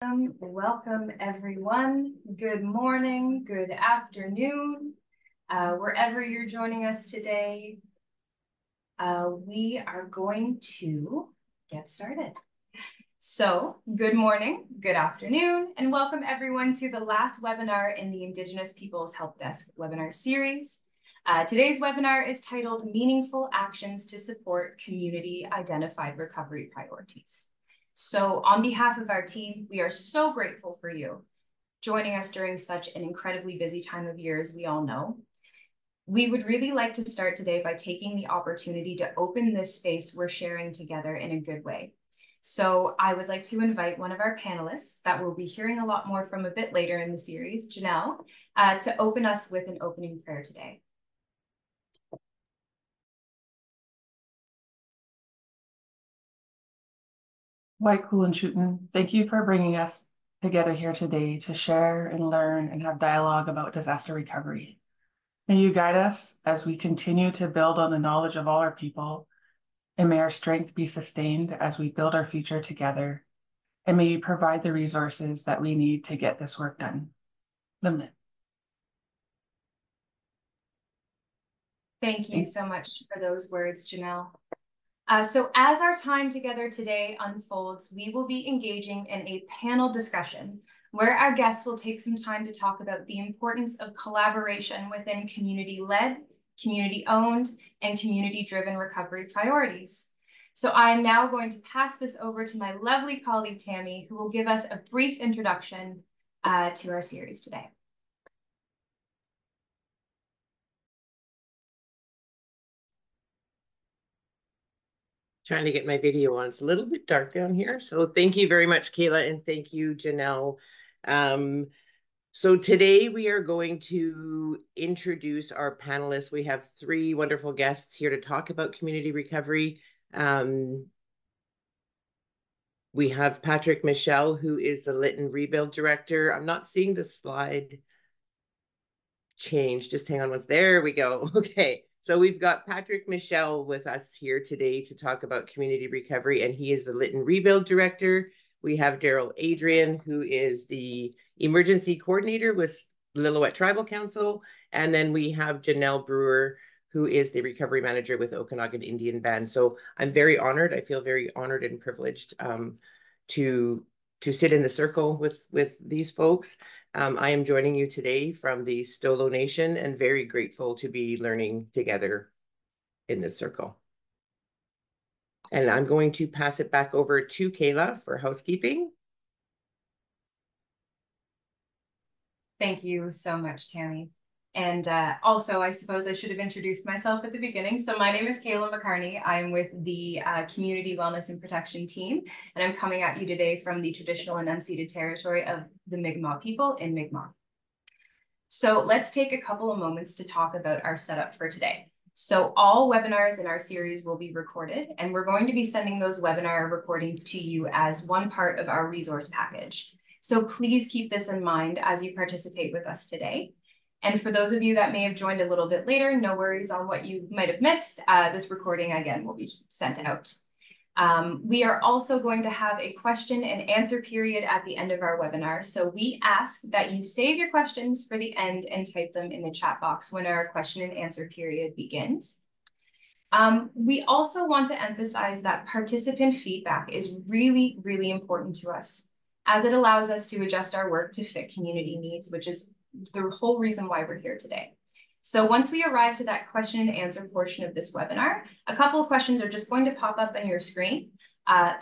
Welcome everyone. Good morning, good afternoon, wherever you're joining us today. We are going to get started. So, good morning, good afternoon, and welcome everyone to the last webinar in the Indigenous Peoples Help Desk webinar series. Today's webinar is titled Meaningful Actions to Support Community Identified Recovery Priorities. So on behalf of our team, we are so grateful for you joining us during such an incredibly busy time of year, as we all know. We would really like to start today by taking the opportunity to open this space we're sharing together in a good way. So I would like to invite one of our panelists that we'll be hearing a lot more from a bit later in the series, Janelle, to open us with an opening prayer today. White, cool, and shootin', thank you for bringing us together here today to share and learn and have dialogue about disaster recovery. May you guide us as we continue to build on the knowledge of all our people, and may our strength be sustained as we build our future together. And may you provide the resources that we need to get this work done. Limit. Thank you so much for those words, Janelle. So as our time together today unfolds, we will be engaging in a panel discussion where our guests will take some time to talk about the importance of collaboration within community-led, community-owned, and community-driven recovery priorities. So I am now going to pass this over to my lovely colleague, Tammy, who will give us a brief introduction to our series today. Trying to get my video on. It's a little bit dark down here. So thank you very much, Kayla, and thank you, Janelle. So today we are going to introduce our panelists. We have three wonderful guests here to talk about community recovery. We have Patrick Michel, who is the Lytton Rebuild Director. I'm not seeing the slide change. Just hang on once. There we go. Okay. So we've got Patrick Michel with us here today to talk about community recovery, and he is the Lytton Rebuild Director. We have Daryl Adrian, who is the Emergency Coordinator with Lillooet Tribal Council. And then we have Janelle Brewer, who is the Recovery Manager with Okanagan Indian Band. So I'm very honored. I feel very honored and privileged to sit in the circle with these folks. I am joining you today from the Stolo Nation and very grateful to be learning together in this circle. And I'm going to pass it back over to Kayla for housekeeping. Thank you so much, Tammy. And also, I suppose I should have introduced myself at the beginning. So my name is Kayla McCarney. I'm with the Community Wellness and Protection team, and I'm coming at you today from the traditional and unceded territory of the Mi'kmaq people in Mi'kmaq. So let's take a couple of moments to talk about our setup for today. So all webinars in our series will be recorded, and we're going to be sending those webinar recordings to you as one part of our resource package. So please keep this in mind as you participate with us today. And for those of you that may have joined a little bit later, no worries on what you might have missed. This recording, again, will be sent out. We are also going to have a question and answer period at the end of our webinar. So we ask that you save your questions for the end and type them in the chat box when our question and answer period begins. We also want to emphasize that participant feedback is really, really important to us, as it allows us to adjust our work to fit community needs, which is the whole reason why we're here today. So once we arrive to that question and answer portion of this webinar, a couple of questions are just going to pop up on your screen.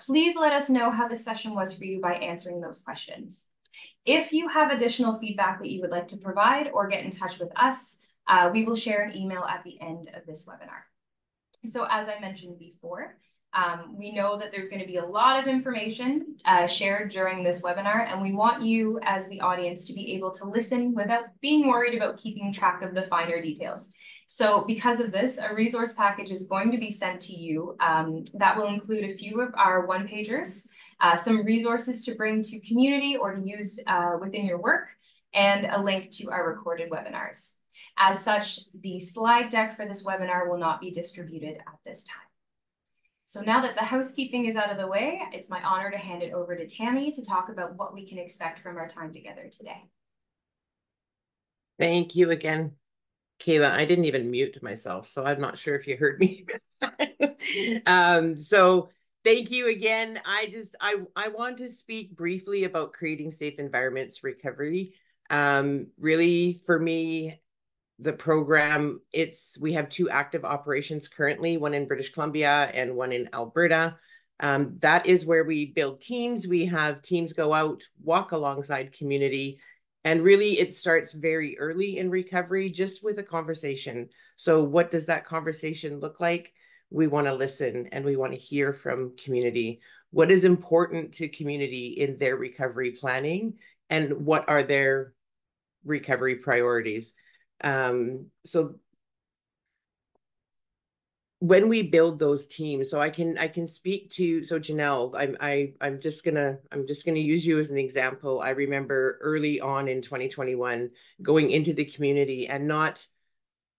Please let us know how the session was for you by answering those questions. If you have additional feedback that you would like to provide or get in touch with us, we will share an email at the end of this webinar. So as I mentioned before, we know that there's going to be a lot of information shared during this webinar, and we want you as the audience to be able to listen without being worried about keeping track of the finer details. So because of this, a resource package is going to be sent to you that will include a few of our one-pagers, some resources to bring to community or to use within your work, and a link to our recorded webinars. As such, the slide deck for this webinar will not be distributed at this time. So now that the housekeeping is out of the way, it's my honor to hand it over to Tammy to talk about what we can expect from our time together today. Thank you again, Kayla. I didn't even mute myself, so I'm not sure if you heard me. So thank you again. I want to speak briefly about creating safe environments recovery. Really, for me, the program, we have 2 active operations currently, one in British Columbia and one in Alberta. That is where we build teams. We have teams go out, walk alongside community, and really it starts very early in recovery, just with a conversation. So what does that conversation look like? We want to listen and we want to hear from community. What is important to community in their recovery planning, and what are their recovery priorities? So when we build those teams, so I can speak to, so Janelle, I'm just gonna use you as an example. I remember early on in 2021 going into the community and not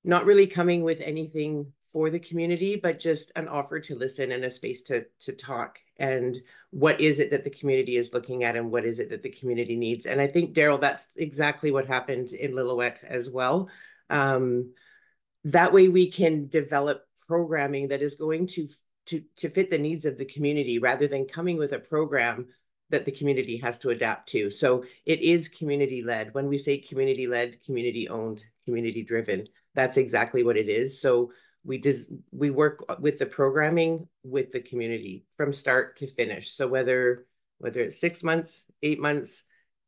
really coming with anything for the community, but just an offer to listen and a space to talk. And what is it that the community is looking at, and what is it that the community needs? And I think, Daryl, that's exactly what happened in Lillooet as well. That way we can develop programming that is going to fit the needs of the community, rather than coming with a program that the community has to adapt to. So it is community-led. When we say community-led, community-owned, community-driven, that's exactly what it is. So we work with the programming with the community from start to finish. So whether it's 6 months, 8 months,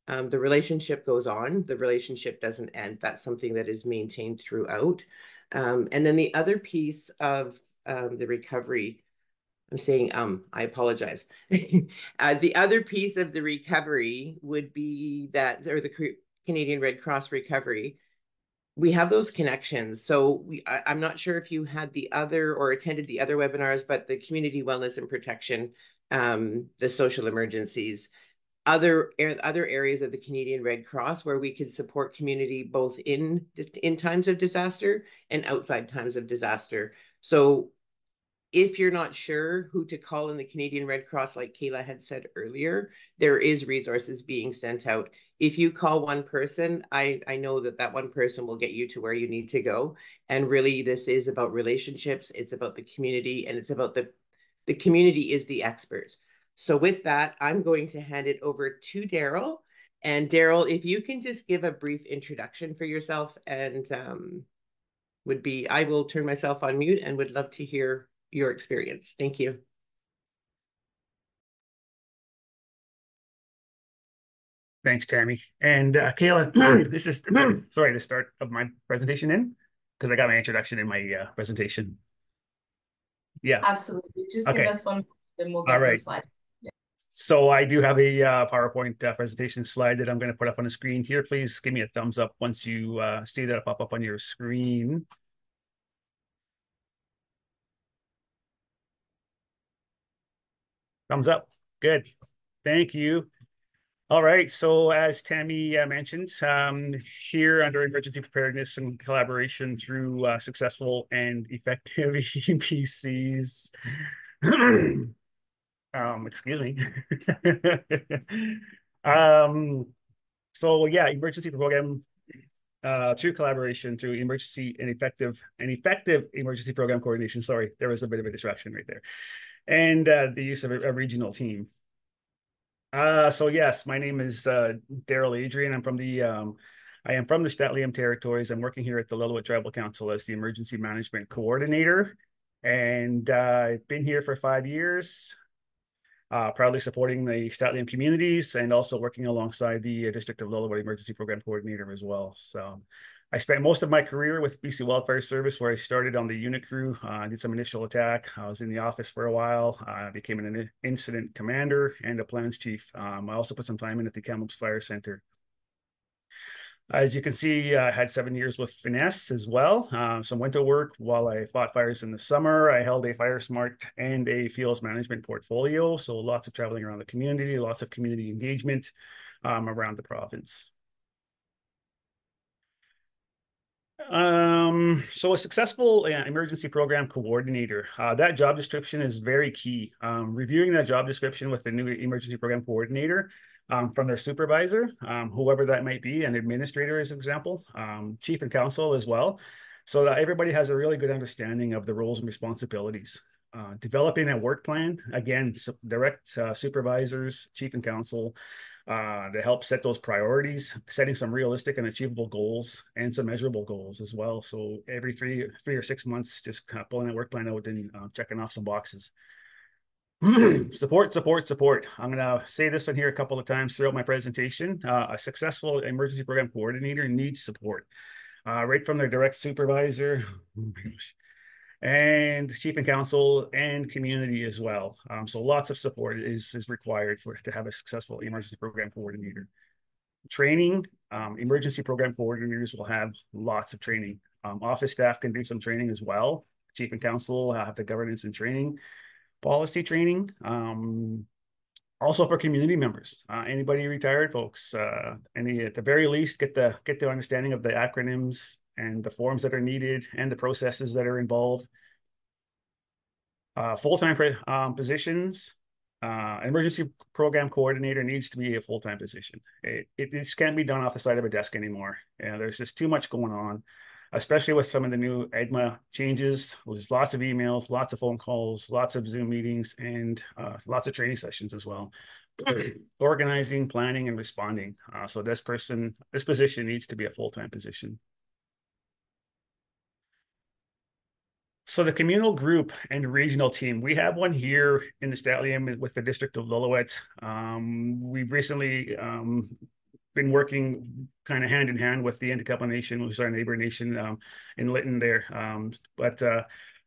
the relationship goes on. The relationship doesn't end. That's something that is maintained throughout. And then the other piece of the recovery, I'm saying, I apologize. The other piece of the recovery would be that, or the Canadian Red Cross recovery, we have those connections. So I'm not sure if you had the other or attended the other webinars, but the community wellness and protection, the social emergencies, other areas of the Canadian Red Cross where we could support community both in times of disaster and outside times of disaster. So if you're not sure who to call in the Canadian Red Cross, like Kayla had said earlier, there is resources being sent out. If you call one person, I know that one person will get you to where you need to go. And really, this is about relationships. It's about the community, and it's about the community is the expert. So with that, I'm going to hand it over to Daryl. And Daryl, if you can just give a brief introduction for yourself, and I will turn myself on mute and would love to hear your experience. Thank you. Thanks, Tammy. And Kayla, this is, sorry, the start of my presentation in, because I got my introduction in my presentation. Yeah. Absolutely. Just Okay. give us one and we'll get those slides. Yeah. So I do have a PowerPoint presentation slide that I'm going to put up on the screen here. Please give me a thumbs up once you see that pop up on your screen. Thumbs up. Good. Thank you. All right. So as Tammy mentioned, here under emergency preparedness and collaboration through successful and effective EPCs. Excuse me. So yeah, emergency program through collaboration, through emergency and effective emergency program coordination. Sorry, there was a bit of a distraction right there. And the use of a regional team. So yes, my name is Daryl Adrian. I am from the St'át'imc territories. I'm working here at the Lillooet Tribal Council as the Emergency Management Coordinator. And I've been here for 5 years, proudly supporting the St'át'imc communities and also working alongside the District of Lillooet Emergency Program Coordinator as well. So I spent most of my career with BC Wildfire Service, where I started on the unit crew, did some initial attack. I was in the office for a while, became an incident commander and a plans chief. I also put some time in at the Kamloops Fire Center. As you can see, I had 7 years with Finesse as well. Some winter work while I fought fires in the summer. I held a Fire Smart and a Fuels Management portfolio. So lots of traveling around the community, lots of community engagement around the province. So a successful emergency program coordinator, that job description is very key. Reviewing that job description with the new emergency program coordinator from their supervisor, whoever that might be, an administrator as an example, chief and council as well, so that everybody has a really good understanding of the roles and responsibilities. Developing a work plan, again, direct supervisors, chief and council, to help set those priorities, setting some realistic and achievable goals and some measurable goals as well. So every three or 6 months, just kind of pulling that work plan out and checking off some boxes. Support, support, support. I'm going to say this one here a couple of times throughout my presentation. A successful emergency program coordinator needs support, right from their direct supervisor. Oh my gosh. And chief and council and community as well. So lots of support is required to have a successful emergency program coordinator. Training, emergency program coordinators will have lots of training. Office staff can do some training as well. Chief and council have the governance and training, policy training. Also for community members, anybody retired folks, at the very least, get the understanding of the acronyms and the forms that are needed and the processes that are involved. Full-time positions, emergency program coordinator needs to be a full-time position. It just can't be done off the side of a desk anymore. There's just too much going on, especially with some of the new EDMA changes. There's lots of emails, lots of phone calls, lots of Zoom meetings, and lots of training sessions as well. Organizing, planning, and responding. So this position needs to be a full-time position. So the communal group and regional team, we have one here in the Statlium with the District of Lillooet. We've recently been working kind of hand in hand with the Endicott Nation, which is our neighbor nation in Lytton there. But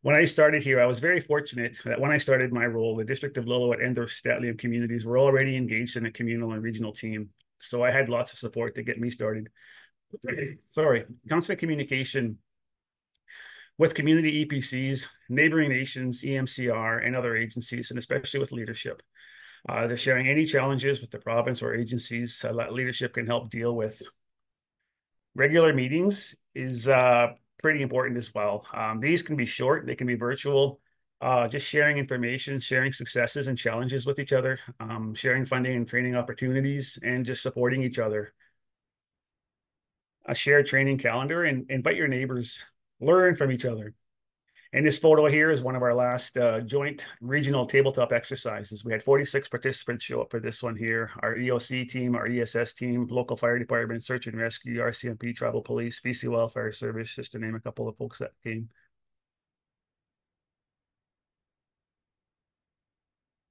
when I started here, I was very fortunate that when I started my role, the District of Lillooet and the Statlium communities were already engaged in a communal and regional team. So I had lots of support to get me started. Sorry, constant communication with community EPCs, neighboring nations, EMCR, and other agencies, and especially with leadership. They're sharing any challenges with the province or agencies that leadership can help deal with. Regular meetings is pretty important as well. These can be short, they can be virtual, just sharing information, sharing successes and challenges with each other, sharing funding and training opportunities, and just supporting each other. A shared training calendar, and invite your neighbors. Learn from each other. And this photo here is one of our last joint regional tabletop exercises. We had 46 participants show up for this one here. Our EOC team, our ESS team, local fire department, search and rescue, RCMP, tribal police, BC Welfare Service, just to name a couple of folks that came.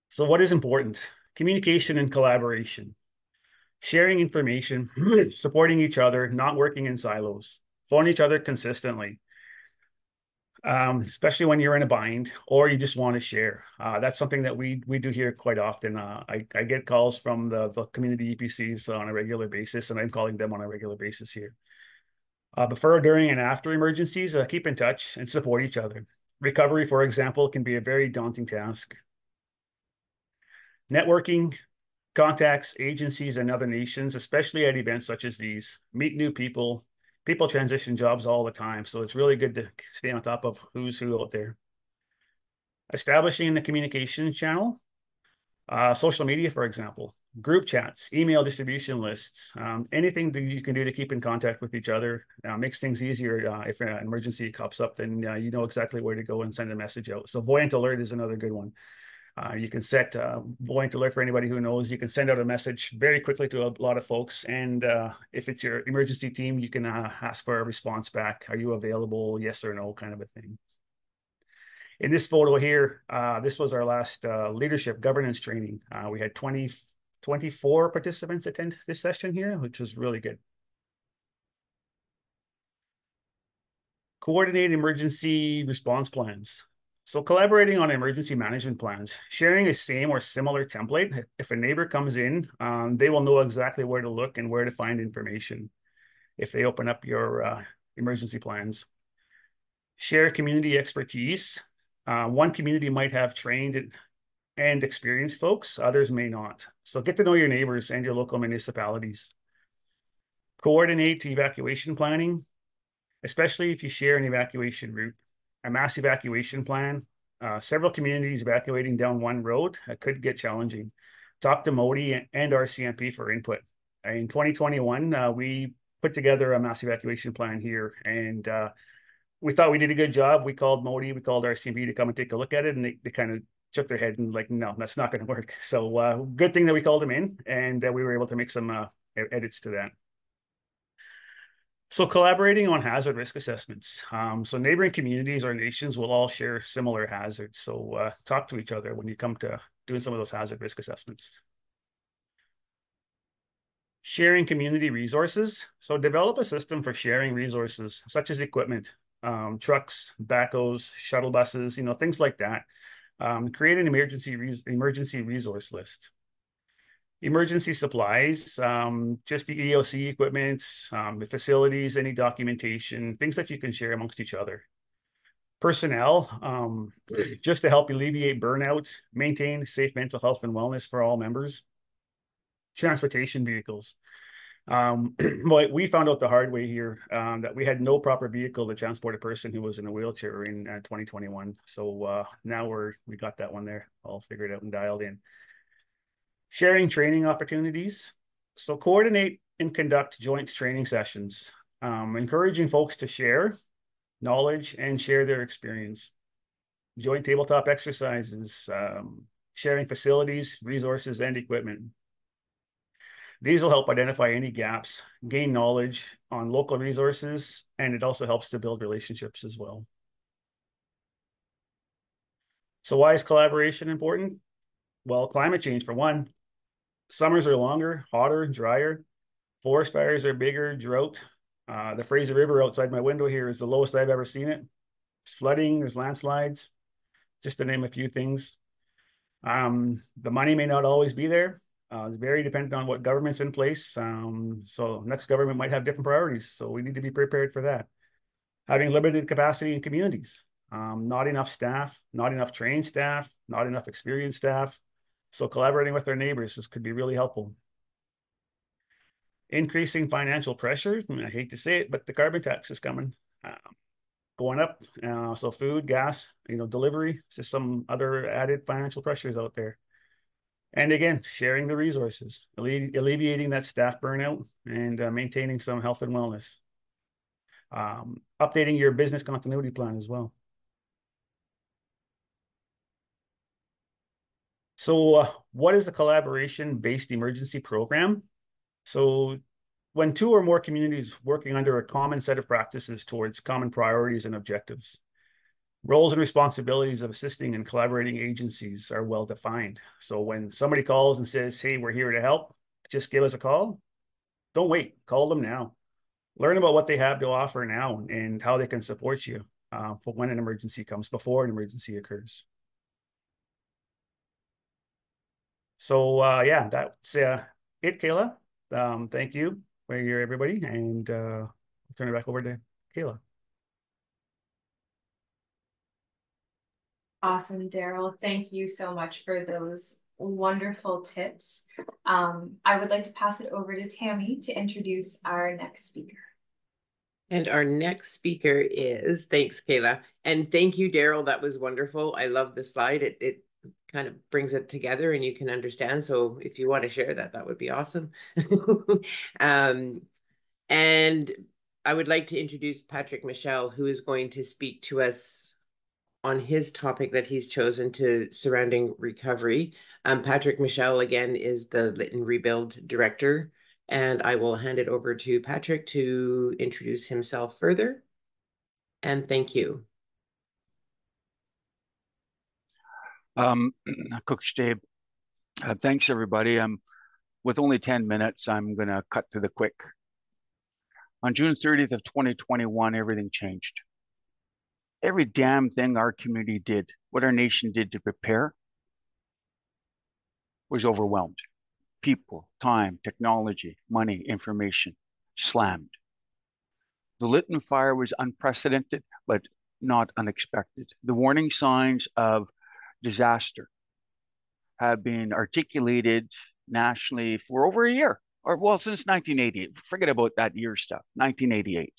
So what is important? Communication and collaboration. Sharing information, supporting each other, not working in silos, phone each other consistently. Especially when you're in a bind or you just want to share. That's something that we do here quite often. I get calls from the community EPCs on a regular basis, and I'm calling them on a regular basis here. Before, during, and after emergencies, keep in touch and support each other. Recovery, for example, can be a very daunting task. Networking, contacts, agencies, and other nations, especially at events such as these. Meet new people. People transition jobs all the time, so it's really good to stay on top of who's who out there. Establishing the communication channel, social media, for example, group chats, email distribution lists, anything that you can do to keep in contact with each other makes things easier. If an emergency pops up, then you know exactly where to go and send a message out. So Voyant Alert is another good one. You can set Voyant Alert for anybody who knows. You can send out a message very quickly to a lot of folks. And if it's your emergency team, you can ask for a response back. Are you available? Yes or no, kind of a thing. In this photo here, this was our last leadership governance training. We had 24 participants attend this session here, which was really good. Coordinate emergency response plans. So collaborating on emergency management plans, sharing a same or similar template. If a neighbor comes in, they will know exactly where to look and where to find information if they open up your emergency plans. Share community expertise. One community might have trained and experienced folks, others may not. So get to know your neighbors and your local municipalities. Coordinate evacuation planning. especially if you share an evacuation route. A mass evacuation plan, several communities evacuating down one road could get challenging. Talk to Modi and RCMP for input. In 2021, we put together a mass evacuation plan here, and we thought we did a good job. We called Modi, we called RCMP to come and take a look at it, and they kind of shook their head and like, no, that's not going to work. So good thing that we called them in, and we were able to make some edits to that. So collaborating on hazard risk assessments. So neighboring communities or nations will all share similar hazards. So talk to each other when you come to doing some of those hazard risk assessments. Sharing community resources. So develop a system for sharing resources, such as equipment, trucks, backhoes, shuttle buses, things like that. Create an emergency resource list. Emergency supplies, just the EOC equipment, the facilities, any documentation, things that you can share amongst each other. Personnel, just to help alleviate burnout, maintain safe mental health and wellness for all members. Transportation vehicles. We found out the hard way here that we had no proper vehicle to transport a person who was in a wheelchair in 2021. So now we got that one there all figured out and dialed in. Sharing training opportunities. So coordinate and conduct joint training sessions, encouraging folks to share knowledge and share their experience. Joint tabletop exercises, sharing facilities, resources, and equipment. These will help identify any gaps, gain knowledge on local resources, and it also helps to build relationships as well. So why is collaboration important? Well, climate change for one. Summers are longer, hotter, drier. Forest fires are bigger, drought. The Fraser River outside my window here is the lowest I've ever seen it. There's flooding, there's landslides, just to name a few things. The money may not always be there. It's very dependent on what government's in place. So next government might have different priorities. So we need to be prepared for that. Having limited capacity in communities, not enough staff, not enough trained staff, not enough experienced staff. So collaborating with our neighbors, this could be really helpful. Increasing financial pressures. I hate to say it, but the carbon tax is coming, going up. So food, gas, delivery, just some other added financial pressures out there. And again, sharing the resources, alleviating that staff burnout, and maintaining some health and wellness. Updating your business continuity plan as well. So what is a collaboration-based emergency program? So when two or more communities working under a common set of practices towards common priorities and objectives, roles and responsibilities of assisting and collaborating agencies are well defined. So when somebody calls and says, hey, we're here to help, just give us a call. Don't wait, call them now. Learn about what they have to offer now and how they can support you for when an emergency comes, before an emergency occurs. So yeah, that's it, Kayla. Thank you for everybody, and I'll turn it back over to Kayla. Awesome, Daryl. Thank you so much for those wonderful tips. I would like to pass it over to Tammy to introduce our next speaker. And our next speaker is, thanks, Kayla. And thank you, Daryl. That was wonderful. I love the slide. It kind of brings it together and you can understand. So if you want to share that, that would be awesome. And I would like to introduce Patrick Michel, who is going to speak to us on his topic that he's chosen to surrounding recovery. Patrick Michel, again, is the Lytton Rebuild Director. And I will hand it over to Patrick to introduce himself further. And thank you. Coach Dave, thanks everybody. With only 10 minutes, I'm going to cut to the quick. On June 30th of 2021, everything changed. Every damn thing our community did, what our nation did to prepare, was overwhelmed. People, time, technology, money, information, slammed. The Lytton fire was unprecedented, but not unexpected. The warning signs of disaster have been articulated nationally for over a year, or well, since 1988. Forget about that year stuff, 1988.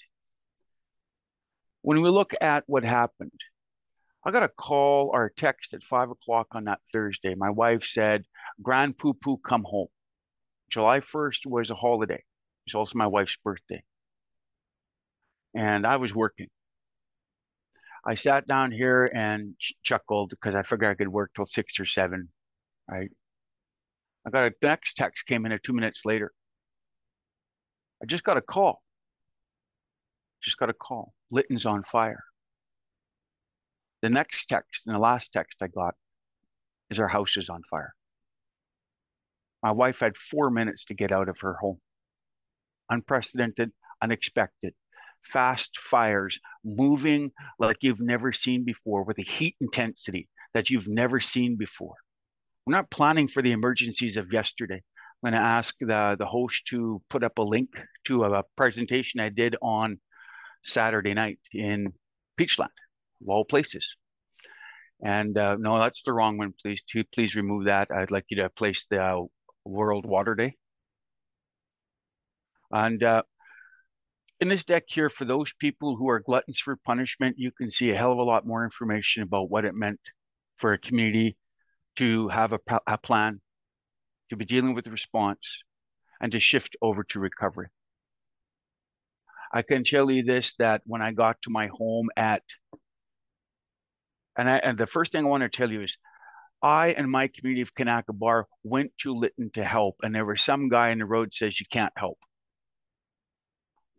When we look at what happened, I got a call or a text at 5 o'clock on that Thursday. My wife said, Grand Poo Poo, come home. July 1st was a holiday. It was also my wife's birthday. And I was working. I sat down here and chuckled because I figured I could work till 6 or 7, right? The next text came in at 2 minutes later. I just got a call. Lytton's on fire. The next text and the last text I got is our house is on fire. My wife had 4 minutes to get out of her home. Unprecedented, unexpected, fast fires, moving like you've never seen before with a heat intensity that you've never seen before. We're not planning for the emergencies of yesterday. I'm going to ask the host to put up a link to a presentation I did on Saturday night in Peachland, of all places. And no, that's the wrong one. Please remove that. I'd like you to place the World Water Day. And in this deck here, for those people who are gluttons for punishment, you can see a hell of a lot more information about what it meant for a community to have a plan, to be dealing with the response, and to shift over to recovery. I can tell you this, that when I got to my home and the first thing I want to tell you is I and my community of Kanaka Bar went to Lytton to help, and there was some guy in the road says you can't help.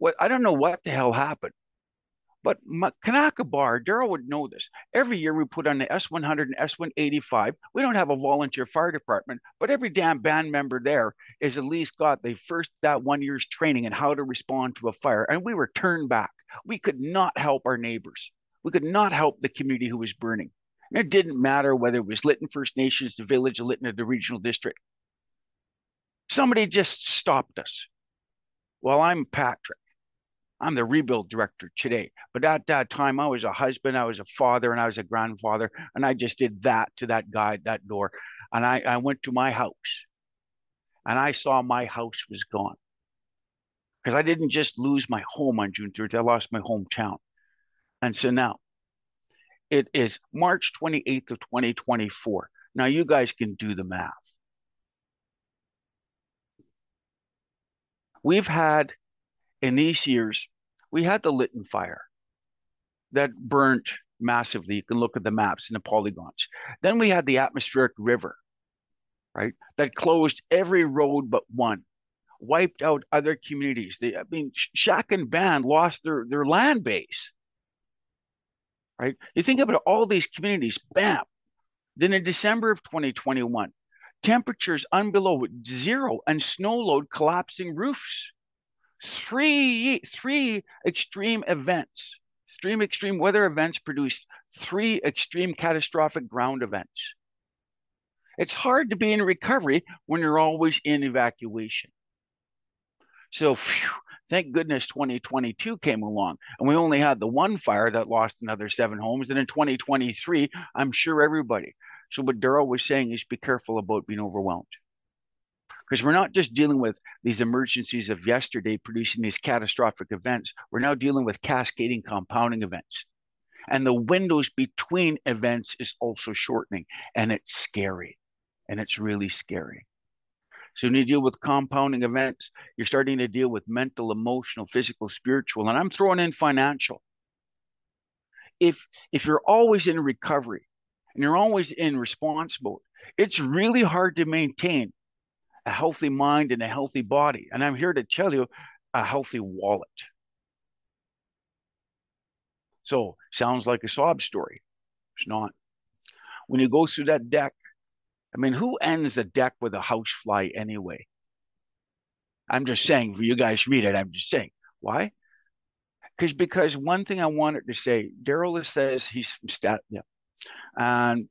Well, I don't know what the hell happened, but Kanaka Bar, Daryl would know this. Every year we put on the S100 and S185. We don't have a volunteer fire department, but every damn band member there is at least got that 1 year's training in how to respond to a fire. And we were turned back. We could not help our neighbors. We could not help the community who was burning. And it didn't matter whether it was Lytton First Nations, the village of Lytton, or the regional district. Somebody just stopped us. Well, I'm Patrick. I'm the rebuild director today. But at that time, I was a husband, I was a father, and I was a grandfather. And I just did that to that guy at that door. And I went to my house. And I saw my house was gone. Because I didn't just lose my home on June 3rd. I lost my hometown. And so now, it is March 28th of 2024. Now you guys can do the math. We've had, in these years, we had the Lytton fire that burnt massively. You can look at the maps and the polygons. Then we had the atmospheric river, right? That closed every road but one, wiped out other communities. Shack and Band lost their land base. Right? You think about all these communities, bam. Then in December of 2021, temperatures below zero and snow load collapsing roofs. Three extreme events, extreme weather events produced 3 extreme catastrophic ground events. It's hard to be in recovery when you're always in evacuation. So thank goodness 2022 came along and we only had the one fire that lost another 7 homes. And in 2023, I'm sure everybody. So what Daryl was saying is be careful about being overwhelmed. Because we're not just dealing with these emergencies of yesterday producing these catastrophic events. We're now dealing with cascading compounding events. And the windows between events is also shortening. And it's scary. And it's really scary. So when you deal with compounding events, you're starting to deal with mental, emotional, physical, spiritual, and I'm throwing in financial. If you're always in recovery and you're always in response mode, it's really hard to maintain a healthy mind and a healthy body. And I'm here to tell you, a healthy wallet. So sounds like a sob story. It's not. When you go through that deck, I mean, who ends a deck with a housefly anyway? I'm just saying, for you guys read it, I'm just saying. Why? Because one thing I wanted to say, Daryl says he's from Statlim. And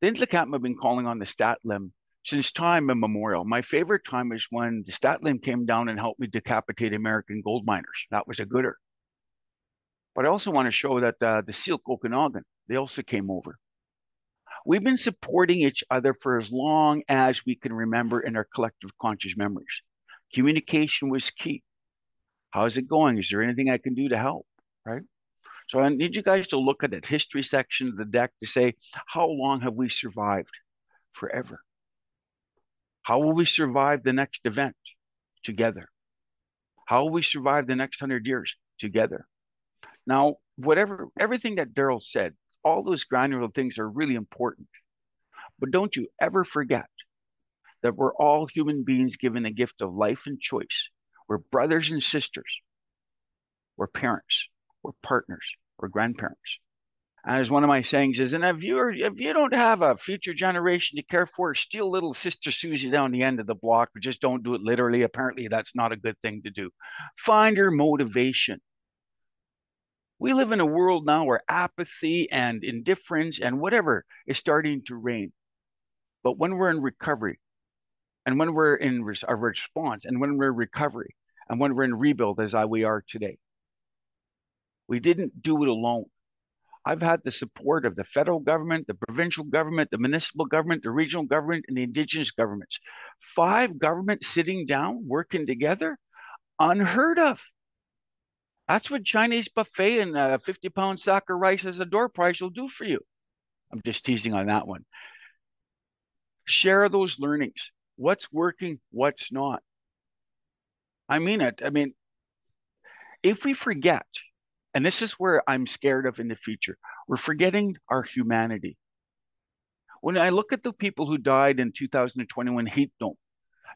the Intlakatma have been calling on the Statlim since time immemorial. My favorite time is when the Statlim came down and helped me decapitate American gold miners. That was a gooder. But I also want to show that the Silk Okanagan, they also came over. We've been supporting each other for as long as we can remember in our collective conscious memories. Communication was key. How's it going? Is there anything I can do to help? Right? So I need you guys to look at that history section of the deck to say, how long have we survived? Forever. How will we survive the next event? Together. How will we survive the next 100 years? Together. Now, everything that Daryl said, all those granular things are really important. But don't you ever forget that we're all human beings given the gift of life and choice. We're brothers and sisters. We're parents. We're partners. We're grandparents. And as one of my sayings is, and if you don't have a future generation to care for, steal little Sister Susie down the end of the block, but just don't do it literally. Apparently, that's not a good thing to do. Find your motivation. We live in a world now where apathy and indifference and whatever is starting to reign. But when we're in recovery, and when we're in our response, and when we're in recovery, and when we're in rebuild, as we are today, we didn't do it alone. I've had the support of the federal government, the provincial government, the municipal government, the regional government, and the Indigenous governments. 5 governments sitting down, working together, unheard of. That's what Chinese buffet and a 50-pound sack of rice as a door prize will do for you. I'm just teasing on that one. Share those learnings. What's working, what's not. I mean it. I mean, if we forget, and this is where I'm scared of in the future, we're forgetting our humanity. When I look at the people who died in 2021 heat dome,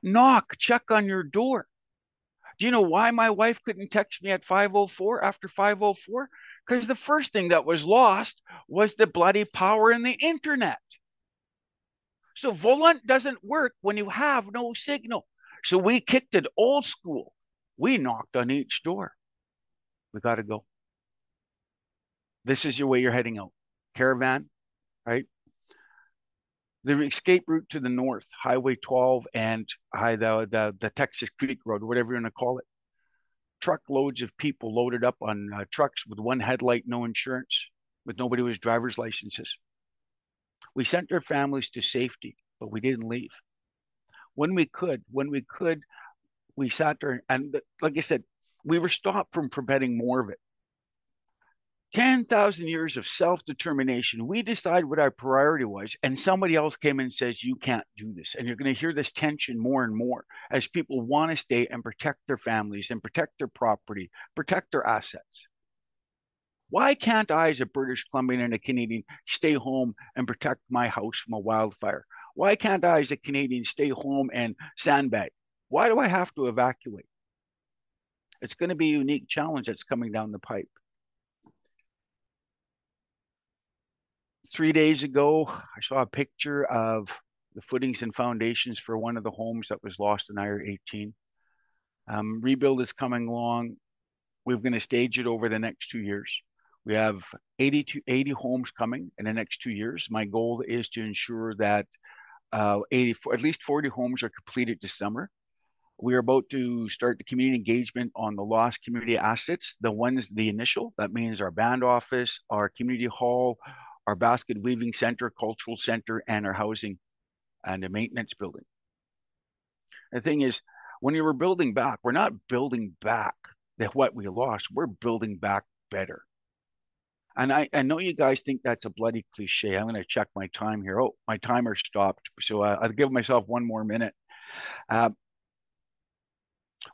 knock, check on your door. Do you know why my wife couldn't text me at 5:04 after 5:04? Because the first thing that was lost was the bloody power in the internet. So Volant doesn't work when you have no signal. So we kicked it old school. We knocked on each door. We got to go. This is your way you're heading out. Caravan, right? The escape route to the north, Highway 12 and the Texas Creek Road, whatever you want to call it. Truckloads of people loaded up on trucks with one headlight, no insurance, with nobody with driver's licenses. We sent their families to safety, but we didn't leave. When we could, we sat there and, like I said, we were stopped from preventing more of it. 10,000 years of self-determination. We decide what our priority was, and somebody else came and says, you can't do this. And you're going to hear this tension more and more as people want to stay and protect their families and protect their property, protect their assets. Why can't I, as a British Columbian and a Canadian, stay home and protect my house from a wildfire? Why can't I, as a Canadian, stay home and sandbag? Why do I have to evacuate? It's going to be a unique challenge that's coming down the pipe. 3 days ago, I saw a picture of the footings and foundations for one of the homes that was lost in IR-18. Rebuild is coming along. We're going to stage it over the next 2 years. We have 80 homes coming in the next 2 years. My goal is to ensure that at least 40 homes are completed this summer. We are about to start the community engagement on the lost community assets. The initial, that means our band office, our community hall, our basket weaving center, cultural center, and our housing and the maintenance building. The thing is, when you were building back, we're not building back what we lost. We're building back better. And I know you guys think that's a bloody cliche. I'm going to check my time here. Oh, my timer stopped. So I'll give myself 1 more minute.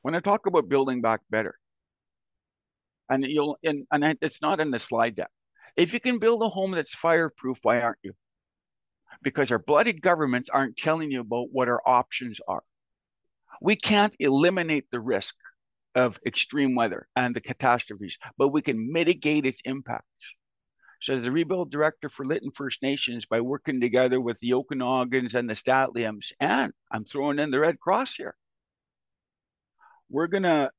When I talk about building back better, and it's not in the slide deck. If you can build a home that's fireproof, why aren't you? Because our bloody governments aren't telling you about what our options are. We can't eliminate the risk of extreme weather and the catastrophes, but we can mitigate its impacts. So as the rebuild director for Lytton First Nations, by working together with the Okanogans and the Statliams, and I'm throwing in the Red Cross here, we're going to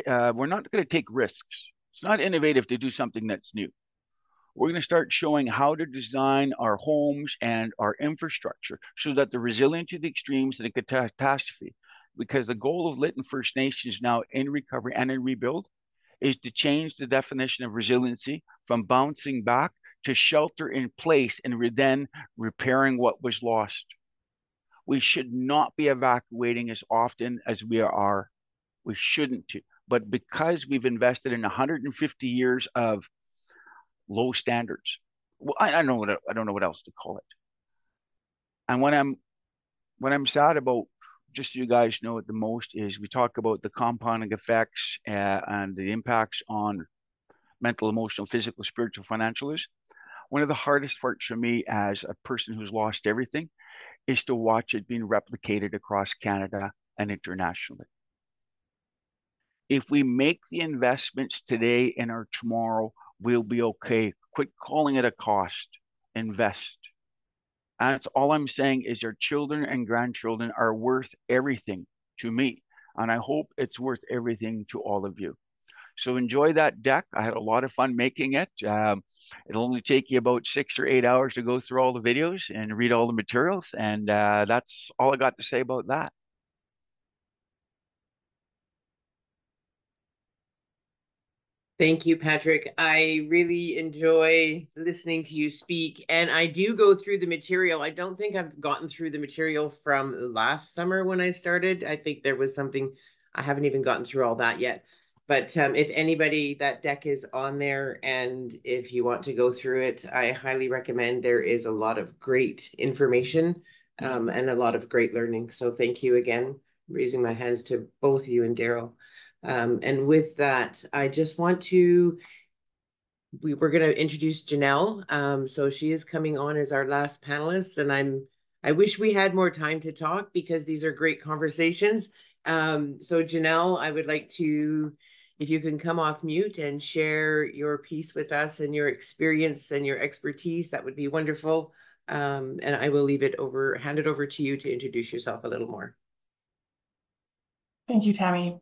we're not going to take risks. It's not innovative to do something that's new. We're going to start showing how to design our homes and our infrastructure so that they're resilient to the extremes and the catastrophe. Because the goal of Lytton First Nations now in recovery and in rebuild is to change the definition of resiliency from bouncing back to shelter in place and then repairing what was lost. We should not be evacuating as often as we are. We shouldn't. But because we've invested in 150 years of low standards, well, I don't know what else to call it. And when I'm sad about, just so you guys know it the most, is we talk about the compounding effects and the impacts on mental, emotional, physical, spiritual, financial is. One of the hardest parts for me as a person who's lost everything is to watch it being replicated across Canada and internationally. If we make the investments today and our tomorrow, we'll be okay. Quit calling it a cost. Invest. And that's all I'm saying is our children and grandchildren are worth everything to me. And I hope it's worth everything to all of you. So enjoy that deck. I had a lot of fun making it. It'll only take you about 6 or 8 hours to go through all the videos and read all the materials. And that's all I got to say about that. Thank you, Patrick. I really enjoy listening to you speak, and I do go through the material. I don't think I've gotten through the material from last summer when I started. I think there was something, I haven't even gotten through all that yet. But if anybody, that deck is on there, and if you want to go through it, I highly recommend. There is a lot of great information and a lot of great learning. So thank you again. Raising my hands to both you and Daryl. And with that, I just want to, we're going to introduce Janelle. So she is coming on as our last panelist, and I wish we had more time to talk because these are great conversations. So Janelle, I would like to, if you can come off mute and share your piece with us and your experience and your expertise, that would be wonderful. And I will hand it over to you to introduce yourself a little more. Thank you, Tammy.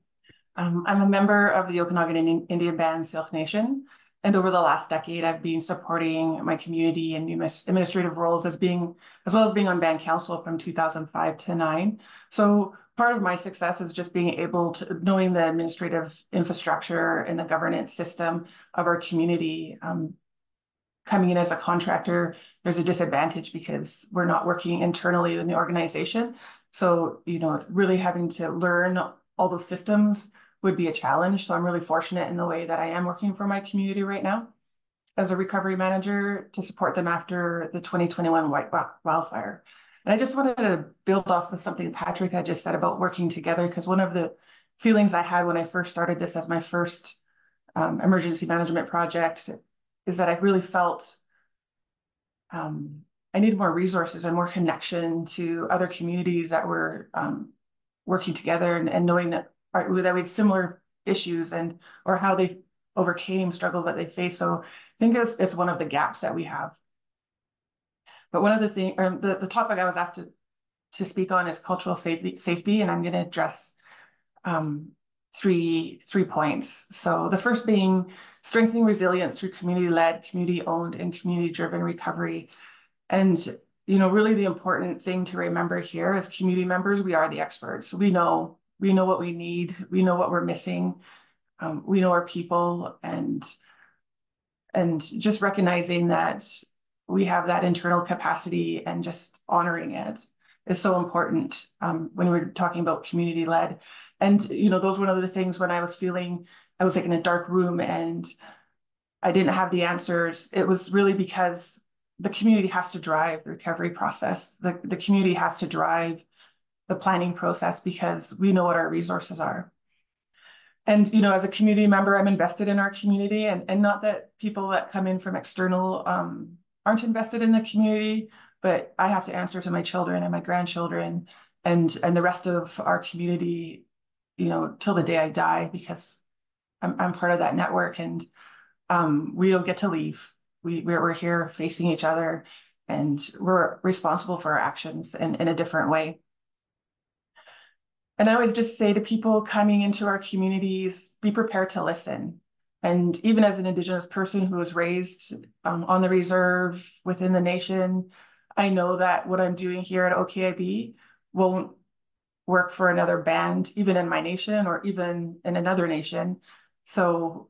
I'm a member of the Okanagan Indian Band Silk Nation, and over the last decade, I've been supporting my community in numerous administrative roles as well as being on band council from 2005 to 9. So part of my success is just being able to knowing the administrative infrastructure and the governance system of our community. Coming in as a contractor, there's a disadvantage because we're not working internally in the organization. So, really having to learn all those systems would be a challenge. So I'm really fortunate in the way that I am working for my community right now as a recovery manager to support them after the 2021 White Rock wildfire. And I just wanted to build off of something Patrick had just said about working together, because one of the feelings I had when I first started this as my first emergency management project is that I really felt I needed more resources and more connection to other communities that were working together and knowing that we had similar issues or how they overcame struggles that they face. So I think it's one of the gaps that we have. But one of the things, the topic I was asked to speak on is cultural safety, and I'm going to address three points. So the first being strengthening resilience through community-led, community-owned, and community-driven recovery. And really the important thing to remember here as community members, we are the experts. We know what we need. We know what we're missing. We know our people, and just recognizing that we have that internal capacity and just honoring it is so important when we're talking about community-led. And, those were one of the things when I was feeling I was like in a dark room and I didn't have the answers. It was really because the community has to drive the recovery process. The community has to drive the planning process because we know what our resources are. And, as a community member, I'm invested in our community, and not that people that come in from external aren't invested in the community, but I have to answer to my children and my grandchildren and the rest of our community, till the day I die, because I'm part of that network, and we don't get to leave. We're here facing each other, and we're responsible for our actions in a different way. And I always just say to people coming into our communities, be prepared to listen. And even as an Indigenous person who was raised on the reserve within the nation, I know that what I'm doing here at OKIB won't work for another band, even in my nation or even in another nation. So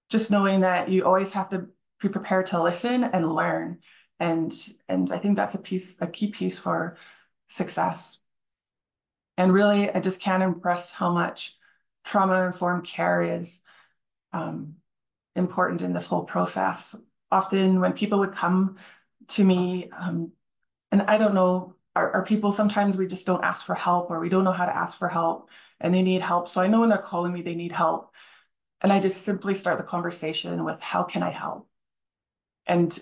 just knowing that you always have to be prepared to listen and learn. And I think that's a key piece for success. And really, I just can't impress how much trauma-informed care is important in this whole process. Often when people would come to me, and I don't know, are people, sometimes we just don't ask for help, or we don't know how to ask for help and they need help. So I know when they're calling me, they need help. And I just simply start the conversation with, how can I help? And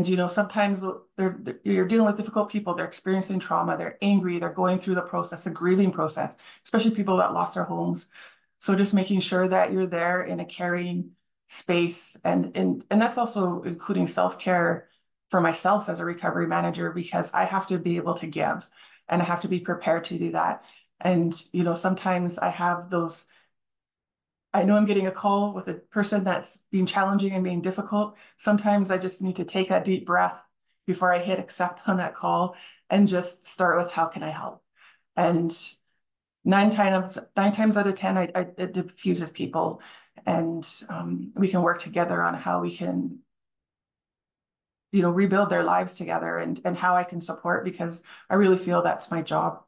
you know, sometimes you're dealing with difficult people, they're experiencing trauma, they're angry, they're going through the process, the grieving process, especially people that lost their homes. So just making sure that you're there in a caring space, and that's also including self-care for myself as a recovery manager, because I have to be able to give and I have to be prepared to do that. And you know, sometimes I have those, I know I'm getting a call with a person that's being challenging and being difficult. Sometimes I just need to take a deep breath before I hit accept on that call and just start with, how can I help? And nine times out of 10, it diffuses people, and we can work together on how we can, you know, rebuild their lives together, and how I can support, because I really feel that's my job.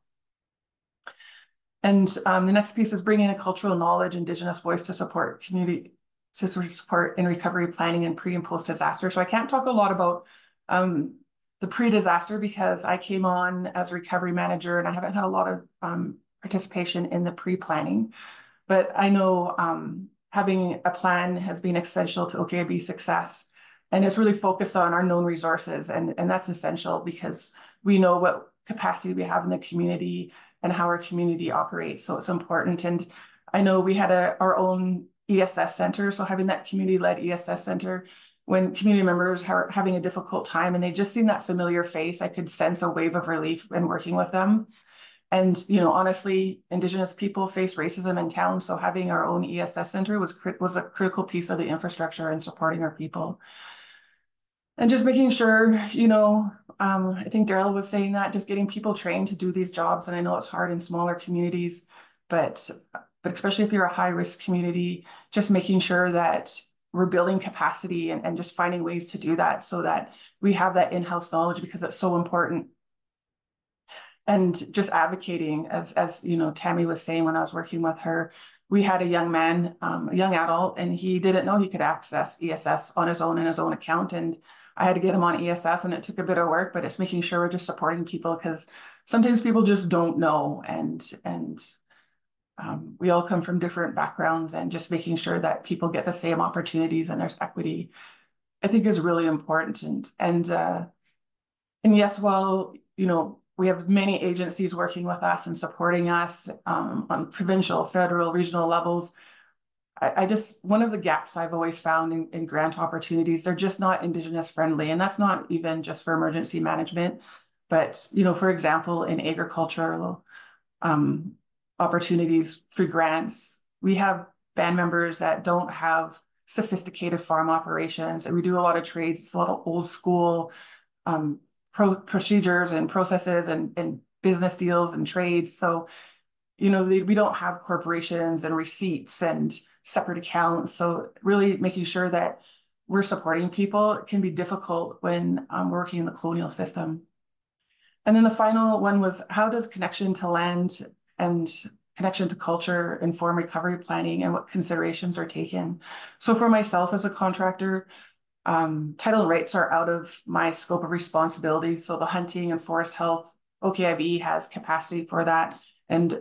And the next piece is bringing a cultural knowledge, Indigenous voice to support community, to support in recovery planning and pre and post disaster. So I can't talk a lot about the pre-disaster, because I came on as a recovery manager and I haven't had a lot of participation in the pre-planning. But I know having a plan has been essential to OKIB success. And it's really focused on our known resources. And that's essential, because we know what capacity we have in the community and how our community operates. So it's important. And I know we had our own ESS center. So having that community-led ESS center, when community members are having a difficult time and they just seen that familiar face, I could sense a wave of relief when working with them. And, you know, honestly, Indigenous people face racism in town. So having our own ESS center was a critical piece of the infrastructure and supporting our people. And just making sure, you know, I think Daryl was saying that, just getting people trained to do these jobs. And I know it's hard in smaller communities, but especially if you're a high risk community, just making sure that we're building capacity and just finding ways to do that, so that we have that in-house knowledge, because it's so important. And just advocating, as you know, Tammy was saying, when I was working with her, we had a young man, a young adult, and he didn't know he could access ESS on his own in his own account. And I had to get him on ESS, and it took a bit of work, but it's making sure we're just supporting people, because sometimes people just don't know. And we all come from different backgrounds, and just making sure that people get the same opportunities and there's equity, I think is really important. And yes, while, you know, we have many agencies working with us and supporting us on provincial, federal, regional levels, I just, one of the gaps I've always found in grant opportunities, they're just not Indigenous friendly. And that's not even just for emergency management, but, you know, for example, in agricultural opportunities through grants, we have band members that don't have sophisticated farm operations, and we do a lot of trades. It's a lot of old school procedures and processes and business deals and trades. So, you know, we don't have corporations and receipts and separate accounts. So really making sure that we're supporting people can be difficult when working in the colonial system. And then the final one was, how does connection to land and connection to culture inform recovery planning, and what considerations are taken? So for myself as a contractor, title and rights are out of my scope of responsibility. So the hunting and forest health, OKIB has capacity for that, and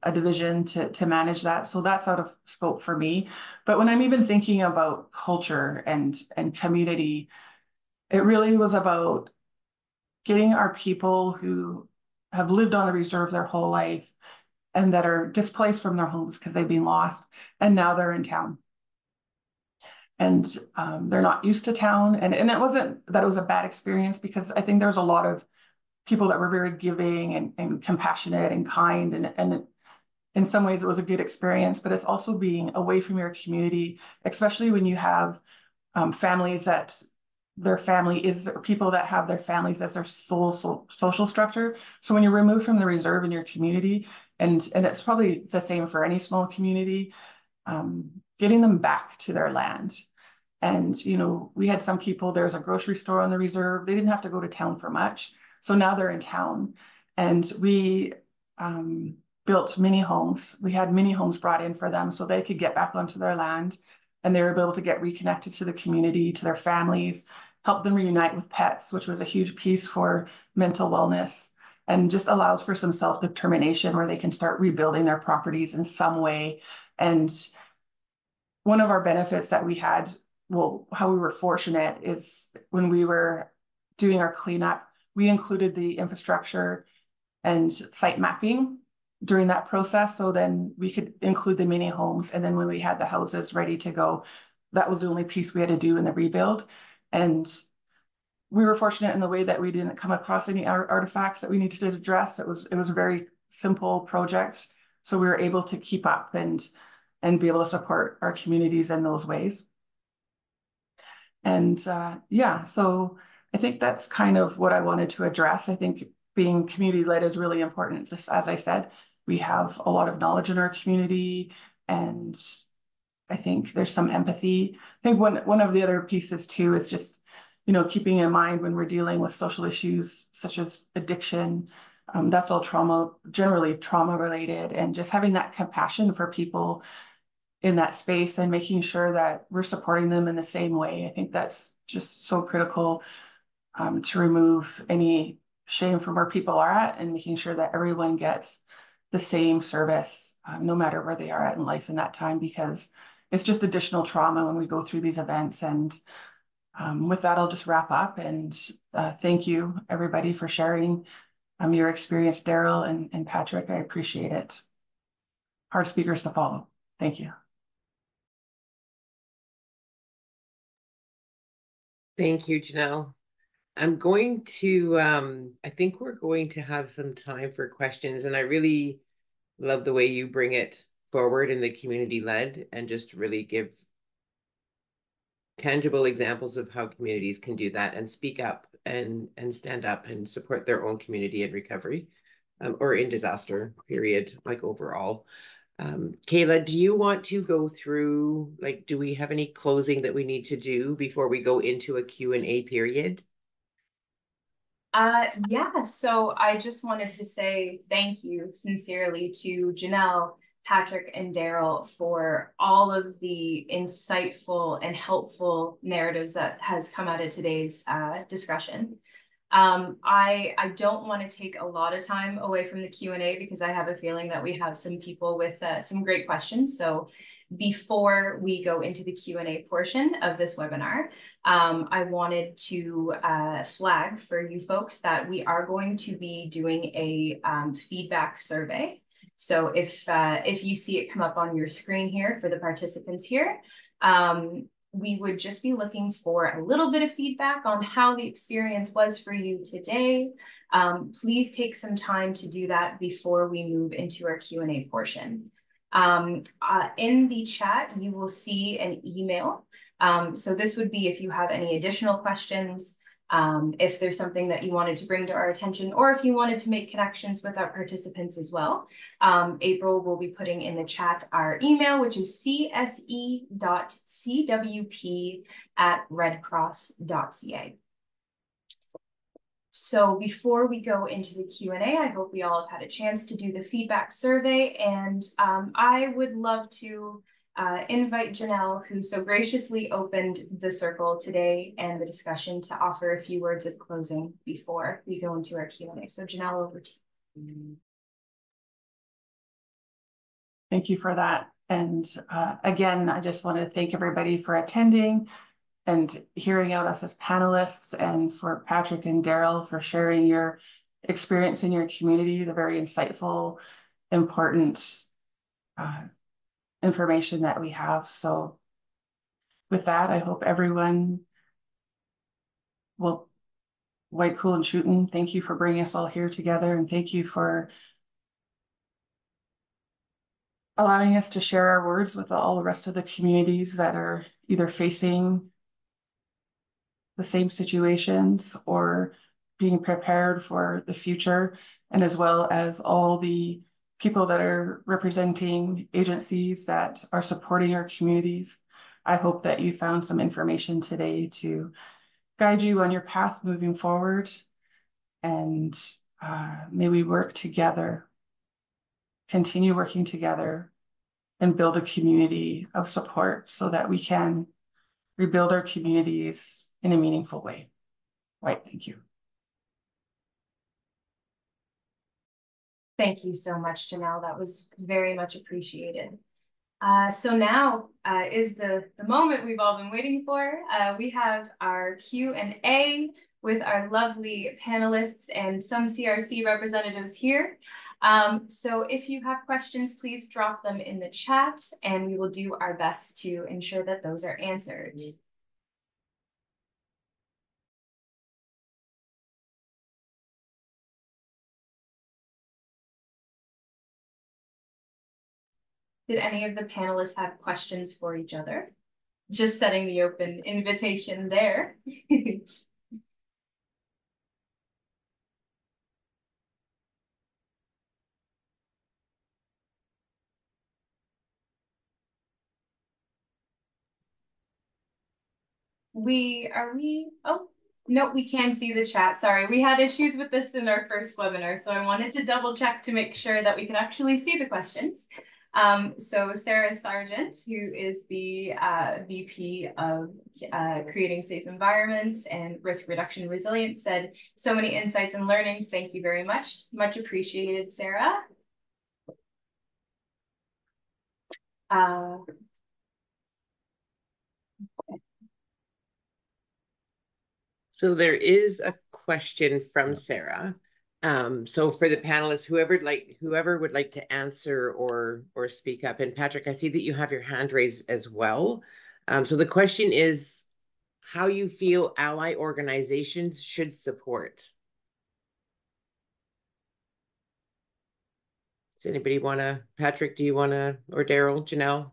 a division to manage that. So that's out of scope for me. But when I'm even thinking about culture and community, it really was about getting our people who have lived on the reserve their whole life and that are displaced from their homes because they've been lost, and now they're in town. And they're not used to town. And it wasn't that it was a bad experience, because I think there's a lot of people that were very giving and compassionate and kind. And in some ways it was a good experience, but it's also being away from your community, especially when you have families that their family is, or people that have their families as their sole social structure. So when you're removed from the reserve in your community, and it's probably the same for any small community, getting them back to their land. And, you know, we had some people, there's a grocery store on the reserve. They didn't have to go to town for much. So now they're in town. And we built mini homes. We had mini homes brought in for them so they could get back onto their land, and they were able to get reconnected to the community, to their families, help them reunite with pets, which was a huge piece for mental wellness, and just allows for some self-determination where they can start rebuilding their properties in some way. And one of our benefits that we had, well, how we were fortunate is when we were doing our cleanup, we included the infrastructure and site mapping during that process. So then we could include the mini homes. And then when we had the houses ready to go, that was the only piece we had to do in the rebuild. And we were fortunate in the way that we didn't come across any artifacts that we needed to address. It was a very simple project. So we were able to keep up and be able to support our communities in those ways. And yeah, so I think that's kind of what I wanted to address. I think being community-led is really important. Just as I said, we have a lot of knowledge in our community, and I think there's some empathy. I think one of the other pieces too is just, you know, keeping in mind when we're dealing with social issues such as addiction, that's all trauma, generally trauma related, and just having that compassion for people in that space and making sure that we're supporting them in the same way. I think that's just so critical, to remove any shame from where people are at and making sure that everyone gets the same service, no matter where they are at in life in that time, because it's just additional trauma when we go through these events. And with that, I'll just wrap up, and thank you everybody for sharing your experience, Daryl and Patrick. I appreciate it. Hard speakers to follow. Thank you. Thank you, Janelle. I'm going to, I think we're going to have some time for questions, and I really love the way you bring it forward in the community-led and just really give tangible examples of how communities can do that and speak up and stand up and support their own community in recovery, or in disaster, period, like overall. Kayla, do you want to go through, like, do we have any closing that we need to do before we go into a Q&A period? Yeah, so I just wanted to say thank you sincerely to Janelle, Patrick, and Daryl for all of the insightful and helpful narratives that has come out of today's discussion. I don't want to take a lot of time away from the Q&A because I have a feeling that we have some people with some great questions. So before we go into the Q&A portion of this webinar, I wanted to flag for you folks that we are going to be doing a feedback survey. So if you see it come up on your screen here for the participants here, we would just be looking for a little bit of feedback on how the experience was for you today. Please take some time to do that before we move into our Q&A portion. In the chat, you will see an email. So this would be if you have any additional questions, if there's something that you wanted to bring to our attention, or if you wanted to make connections with our participants as well. April will be putting in the chat our email, which is cse.cwp@redcross.ca. So before we go into the Q&A, I hope we all have had a chance to do the feedback survey, and I would love to invite Janelle, who so graciously opened the circle today and the discussion, to offer a few words of closing before we go into our Q&A. So Janelle, over to you. Thank you for that. And again, I just want to thank everybody for attending and hearing out us as panelists, and for Patrick and Daryl for sharing your experience in your community, the very insightful, important information that we have. So with that, I hope everyone will, White Cool and Shootin', thank you for bringing us all here together, and thank you for allowing us to share our words with all the rest of the communities that are either facing the same situations or being prepared for the future, and as well as all the people that are representing agencies that are supporting our communities. I hope that you found some information today to guide you on your path moving forward, and may we work together continue working together and build a community of support so that we can rebuild our communities in a meaningful way. Right, thank you. Thank you so much, Janelle. That was very much appreciated. So now is the moment we've all been waiting for. We have our Q&A with our lovely panelists and some CRC representatives here. So if you have questions, please drop them in the chat and we will do our best to ensure that those are answered. Did any of the panelists have questions for each other? Just setting the open invitation there. Oh, no, we can see the chat. Sorry, we had issues with this in our first webinar, so I wanted to double check to make sure that we could actually see the questions. So Sarah Sargent, who is the VP of Creating Safe Environments and Risk Reduction and Resilience, said, so many insights and learnings. Thank you very much. Much appreciated, Sarah. So there is a question from Sarah. So for the panelists, whoever would like to answer or speak up, and Patrick, I see that you have your hand raised as well. So the question is how you feel ally organizations should support. Does anybody want to, Patrick, do you want to, or Daryl, Janelle?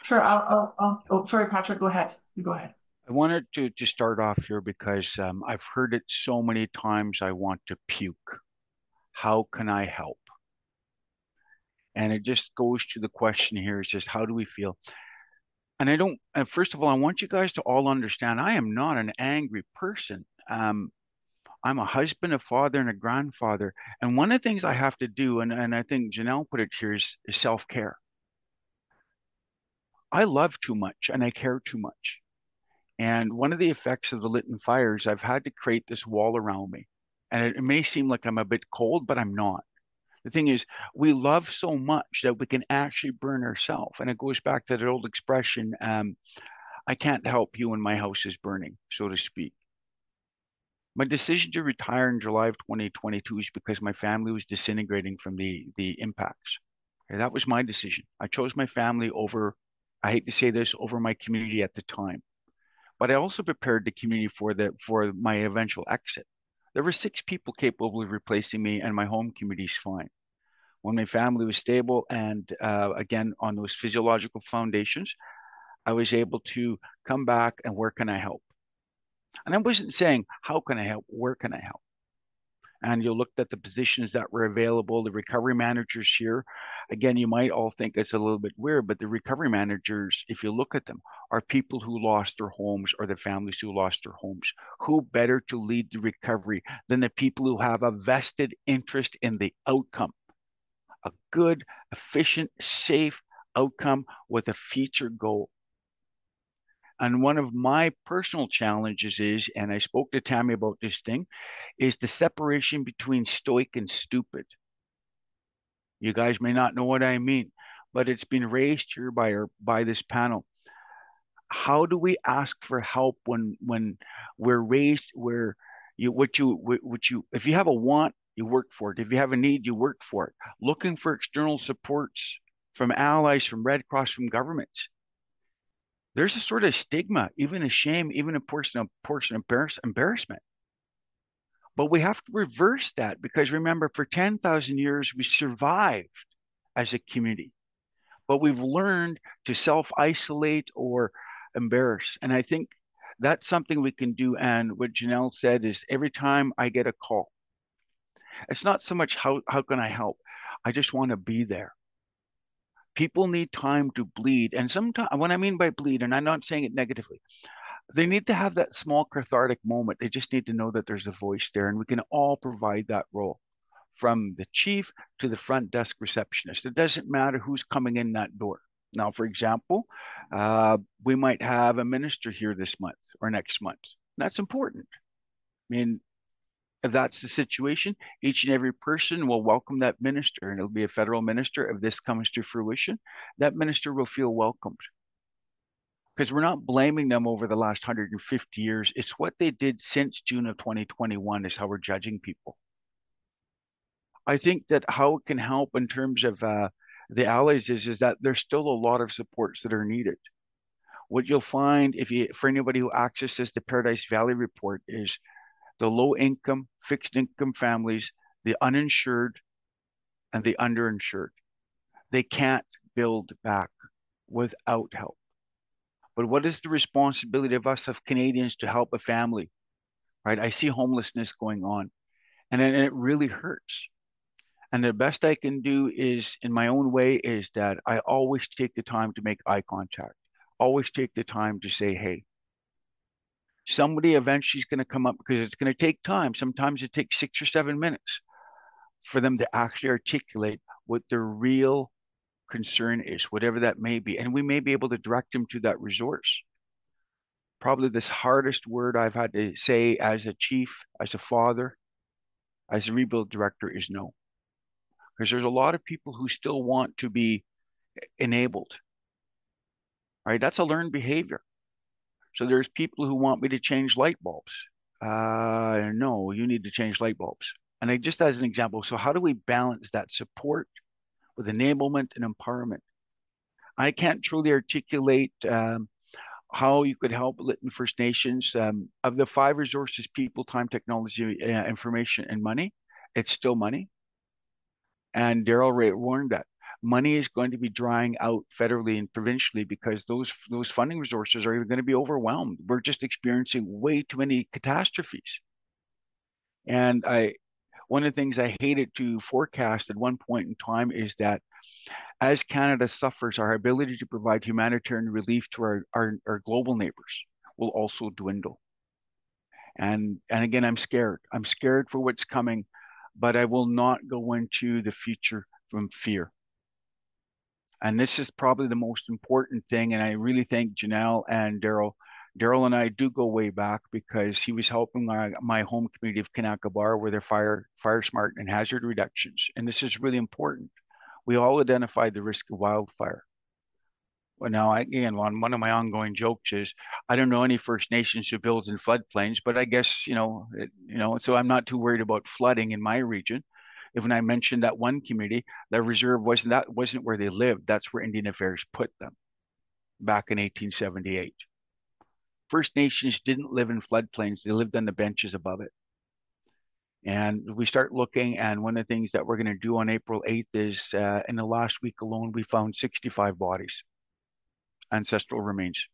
Sure, oh, sorry, Patrick, go ahead. You go ahead. I wanted to start off here because I've heard it so many times I want to puke. How can I help? And it just goes to the question here is just how do we feel? And I don't, first of all, I want you guys to all understand I am not an angry person. I'm a husband, a father, and a grandfather. And one of the things I have to do, and I think Janelle put it here, is self-care. I love too much and I care too much. And one of the effects of the Lytton fires, I've had to create this wall around me. And it may seem like I'm a bit cold, but I'm not. The thing is, we love so much that we can actually burn ourselves. And it goes back to that old expression, I can't help you when my house is burning, so to speak. My decision to retire in July of 2022 is because my family was disintegrating from the impacts. Okay, that was my decision. I chose my family over, I hate to say this, over my community at the time. But I also prepared the community for my eventual exit. There were 6 people capable of replacing me, and my home community is fine. When my family was stable and again on those physiological foundations, I was able to come back and where can I help? And I wasn't saying how can I help, where can I help? And you looked at the positions that were available, the recovery managers here. Again, you might all think it's a little bit weird, but the recovery managers, if you look at them, are people who lost their homes or the families who lost their homes. Who better to lead the recovery than the people who have a vested interest in the outcome? A good, efficient, safe outcome with a future goal. And one of my personal challenges is, and I spoke to Tammy about this thing, is the separation between stoic and stupid. You guys may not know what I mean, but it's been raised here by this panel. How do we ask for help when we're raised where if you have a want, you work for it. If you have a need, you work for it. Looking for external supports from allies, from Red Cross, from governments. There's a sort of stigma, even a shame, even a portion of embarrassment. But we have to reverse that because remember, for 10,000 years, we survived as a community, but we've learned to self-isolate or embarrass. And I think that's something we can do. And what Janelle said is every time I get a call, it's not so much how can I help? I just want to be there. People need time to bleed. And sometimes, what I mean by bleed, and I'm not saying it negatively, they need to have that small cathartic moment. They just need to know that there's a voice there, and we can all provide that role, from the chief to the front desk receptionist. It doesn't matter who's coming in that door. Now, for example, we might have a minister here this month or next month. That's important. I mean, if that's the situation, each and every person will welcome that minister, and it'll be a federal minister. If this comes to fruition, that minister will feel welcomed, because we're not blaming them over the last 150 years. It's what they did since June of 2021 is how we're judging people. I think that how it can help in terms of the allies is that there's still a lot of supports that are needed. What you'll find for anybody who accesses the Paradise Valley report is the low income, fixed income families, the uninsured, and the underinsured. They can't build back without help. But what is the responsibility of us, of Canadians, to help a family, right? I see homelessness going on, and it really hurts. And the best I can do is, in my own way, is that I always take the time to make eye contact, always take the time to say, hey, somebody eventually is going to come up, because it's going to take time. Sometimes it takes 6 or 7 minutes for them to actually articulate what their real concern is, whatever that may be. And we may be able to direct them to that resource. Probably this hardest word I've had to say as a chief, as a father, as a rebuild director is no. Because there's a lot of people who still want to be enabled, right? That's a learned behavior. So there's people who want me to change light bulbs. No, you need to change light bulbs. And I just as an example, so how do we balance that support with enablement and empowerment? I can't truly articulate how you could help Lytton First Nations. Of the 5 resources, people, time, technology, information, and money, it's still money. And Daryl warned that money is going to be drying out federally and provincially, because those funding resources are going to be overwhelmed. We're just experiencing way too many catastrophes. And one of the things I hated to forecast at one point in time is that as Canada suffers, our ability to provide humanitarian relief to our global neighbors will also dwindle. And again, I'm scared. I'm scared for what's coming, but I will not go into the future from fear. And this is probably the most important thing. And I really thank Janelle and Daryl. Daryl and I do go way back, because he was helping my home community of Kanakabar with their fire smart and hazard reductions. And this is really important. We all identified the risk of wildfire. Well, now, again, one of my ongoing jokes is I don't know any First Nations who builds in floodplains, but I guess, so I'm not too worried about flooding in my region. If when I mentioned that one community, the reserve wasn't where they lived. That's where Indian Affairs put them back in 1878. First Nations didn't live in floodplains. They lived on the benches above it. And we start looking, and one of the things that we're going to do on April 8th is in the last week alone, we found 65 bodies, ancestral remains.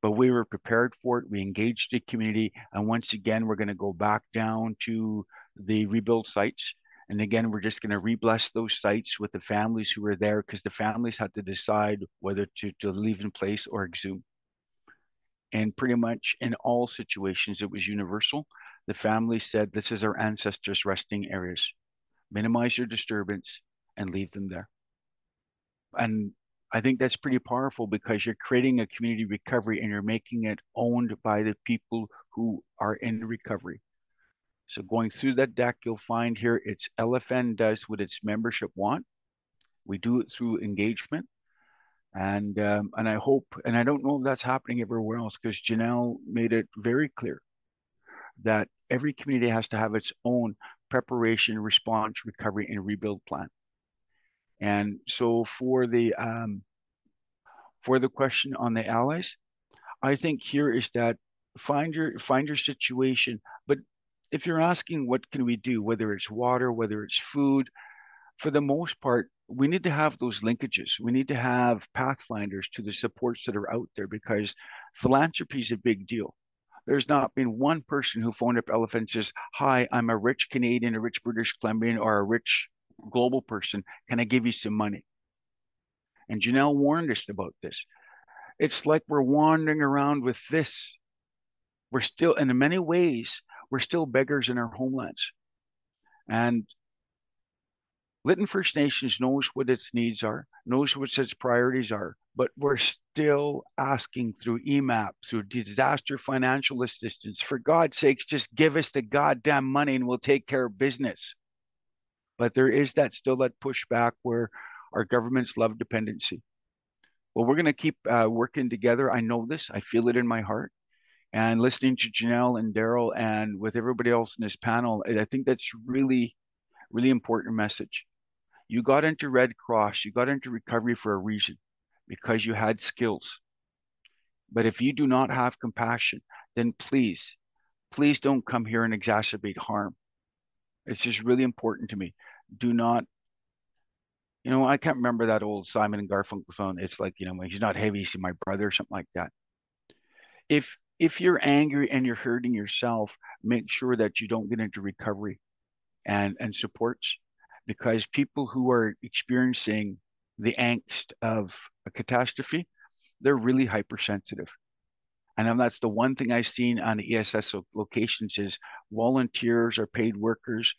But we were prepared for it. We engaged the community. And once again, we're going to go back down to the rebuild sites. And again, we're just going to re-bless those sites with the families who were there, because the families had to decide whether to leave in place or exhume. And pretty much in all situations, it was universal. The family said, this is our ancestors' resting areas. Minimize your disturbance and leave them there. And I think that's pretty powerful, because you're creating a community recovery and you're making it owned by the people who are in recovery. So going through that deck, you'll find here, it's LFN does what its membership want. We do it through engagement. And I hope, and I don't know if that's happening everywhere else, because Janelle made it very clear that every community has to have its own preparation, response, recovery, and rebuild plan. And so for the question on the allies, I think here is that find your situation. But if you're asking what can we do, whether it's water, whether it's food, for the most part, we need to have those linkages. We need to have pathfinders to the supports that are out there, because philanthropy is a big deal. There's not been one person who phoned up Elephant and says, hi, I'm a rich Canadian, a rich British Columbian, or a rich global person. Can I give you some money? And Janelle warned us about this. It's like we're wandering around with this. We're still, and in many ways, we're still beggars in our homelands. And Lytton First Nations knows what its needs are, knows what its priorities are, but we're still asking through EMAP, through disaster financial assistance, for God's sakes, just give us the goddamn money and we'll take care of business. But there is still that pushback where our governments love dependency. Well, we're going to keep working together. I know this. I feel it in my heart. And listening to Janelle and Daryl and with everybody else in this panel, I think that's really, really important message. You got into Red Cross, you got into recovery for a reason, because you had skills. But if you do not have compassion, then please, please don't come here and exacerbate harm. It's just really important to me. Do not, I can't remember that old Simon and Garfunkel song. It's like, he's not heavy, he's my brother, or something like that. If you're angry and you're hurting yourself, make sure that you don't get into recovery and supports, because people who are experiencing the angst of a catastrophe, they're really hypersensitive. And that's the one thing I've seen on the ESS locations is volunteers or paid workers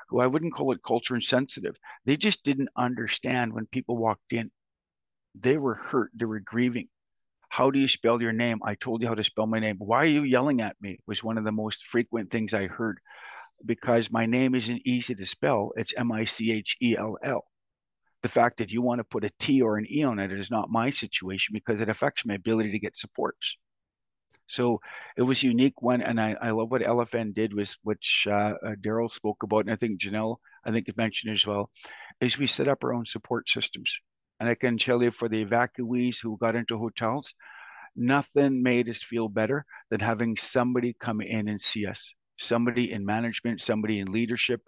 who I wouldn't call it culture insensitive. They just didn't understand when people walked in. They were hurt. They were grieving. How do you spell your name? I told you how to spell my name. Why are you yelling at me? Was one of the most frequent things I heard, because my name isn't easy to spell. It's Michell. The fact that you want to put a T or an E on it is not my situation, because it affects my ability to get supports. So it was a unique one. And I love what LFN did, which Daryl spoke about. And I think Janelle, mentioned as well, is we set up our own support systems. And I can tell you, for the evacuees who got into hotels, nothing made us feel better than having somebody come in and see us, somebody in management, somebody in leadership,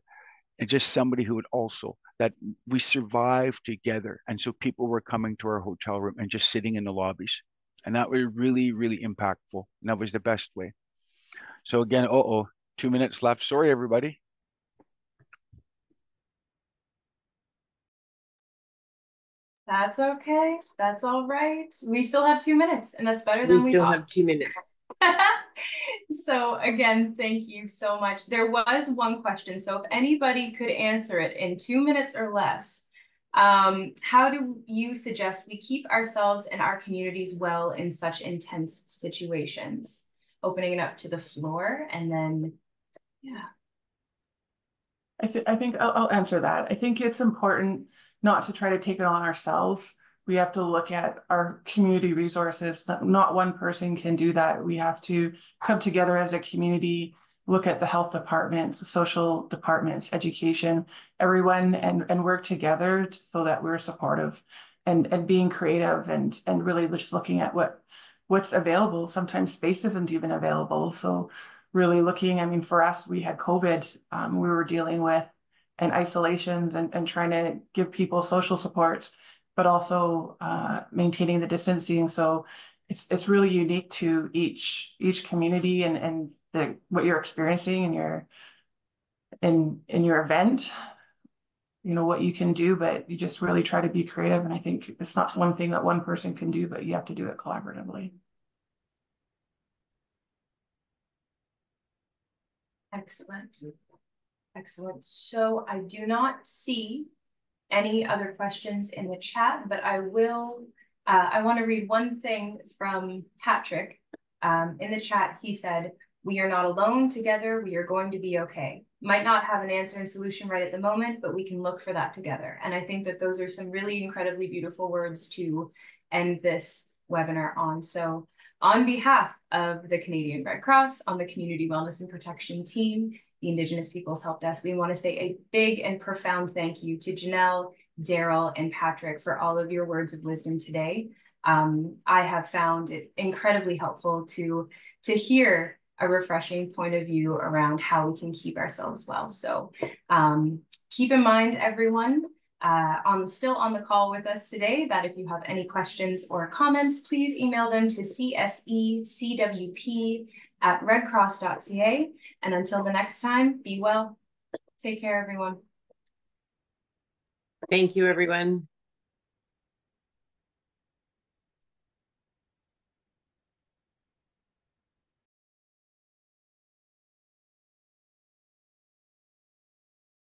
and just somebody who would also, that we survived together. And so people were coming to our hotel room and just sitting in the lobbies. And that was really, really impactful. And that was the best way. So again, 2 minutes left. Sorry, everybody. That's okay. That's all right. We still have 2 minutes, and that's better than we still thought. have 2 minutes. So again, thank you so much. There was one question, so if anybody could answer it in 2 minutes or less, how do you suggest we keep ourselves and our communities well in such intense situations? Opening it up to the floor, and then, yeah. I think I'll answer that. I think it's important not to try to take it on ourselves. We have to look at our community resources. Not one person can do that. We have to come together as a community, look at the health departments, the social departments, education, everyone, and work together so that we're supportive and being creative and really just looking at what's available. Sometimes space isn't even available. So really looking, I mean, for us, we had COVID, we were dealing with, and isolations and trying to give people social support, but also maintaining the distancing. So it's really unique to each community and what you're experiencing in your event, what you can do, but you just really try to be creative. And I think it's not one thing that one person can do, but you have to do it collaboratively. Excellent. Excellent. So I do not see any other questions in the chat, but I will, I want to read one thing from Patrick. In the chat, he said, "We are not alone. Together, we are going to be okay. Might not have an answer and solution right at the moment, but we can look for that together." And I think that those are some really incredibly beautiful words to end this webinar on. So on behalf of the Canadian Red Cross, on the Community Wellness and Protection team, the Indigenous Peoples Help Desk, we want to say a big and profound thank you to Janelle, Daryl, and Patrick for all of your words of wisdom today. I have found it incredibly helpful to hear a refreshing point of view around how we can keep ourselves well. So keep in mind, everyone, still on the call with us today, that if you have any questions or comments, please email them to csecwp@redcross.ca. And until the next time, be well. Take care, everyone. Thank you, everyone.